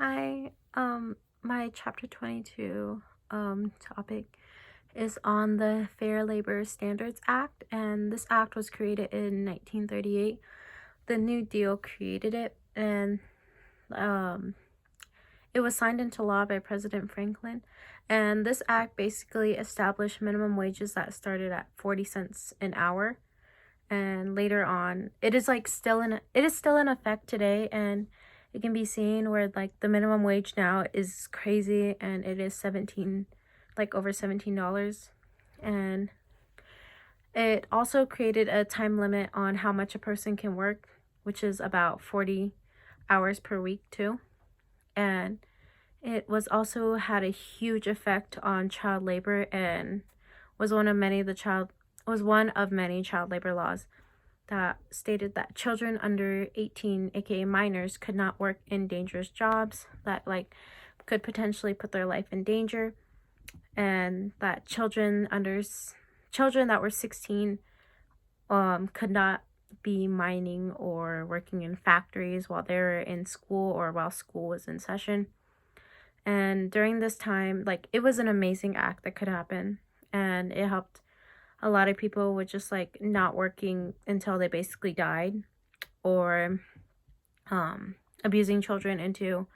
Hi, my chapter 22 topic is on the Fair Labor Standards Act, and this act was created in 1938. The New Deal created it, and um it was signed into law by President Franklin. And this act basically established minimum wages that started at 40 cents an hour. And later on, it is still in effect today, and it can be seen where like the minimum wage now is crazy, and it is 17, like over $17. And it also created a time limit on how much a person can work, which is about 40 hours per week too. And it was also had a huge effect on child labor, and was one of many child labor laws that stated that children under 18, aka minors, could not work in dangerous jobs that could potentially put their life in danger, and that children that were 16 could not be mining or working in factories while they were in school or while school was in session. And during this time, it was an amazing act that could happen, and it helped a lot of people with just not working until they basically died, or abusing children into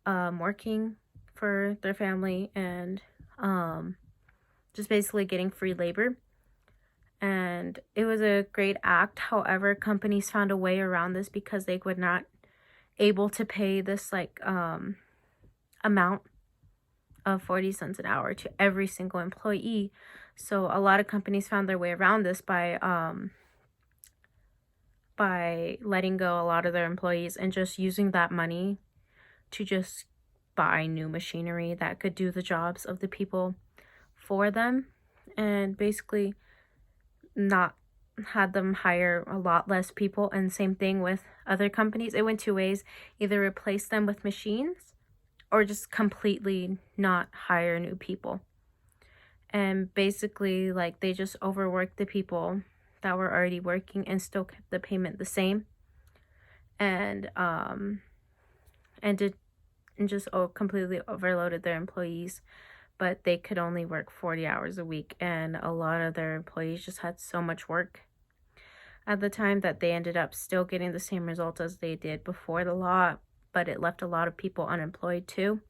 working for their family, and just basically getting free labor. And it was a great act. However, companies found a way around this because they were not able to pay this amount of 40 cents an hour to every single employee. So a lot of companies found their way around this by letting go a lot of their employees and just using that money to just buy new machinery that could do the jobs of the people for them, and basically not had them hire a lot less people. And same thing with other companies. It went two ways: either replace them with machines or just completely not hire new people. And basically they just overworked the people that were already working and still kept the payment the same, and just completely overloaded their employees. But they could only work 40 hours a week, and a lot of their employees just had so much work at the time that they ended up still getting the same results as they did before the law, but it left a lot of people unemployed too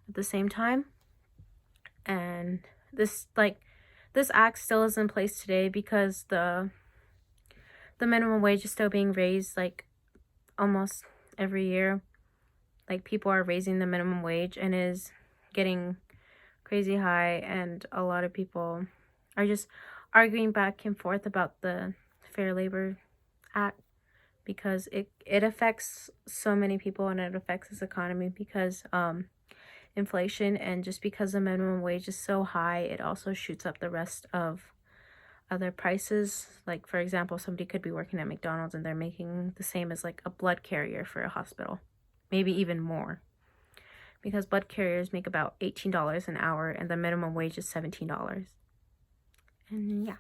at the same time. And this act still is in place today because the minimum wage is still being raised almost every year. People are raising the minimum wage, and is getting crazy high, and a lot of people are just arguing back and forth about the Fair Labor Act because it affects so many people, and it affects this economy because inflation, and just because the minimum wage is so high, it also shoots up the rest of other prices. For example, somebody could be working at McDonald's and they're making the same as a blood carrier for a hospital, maybe even more, because blood carriers make about $18 an hour and the minimum wage is $17. And yeah.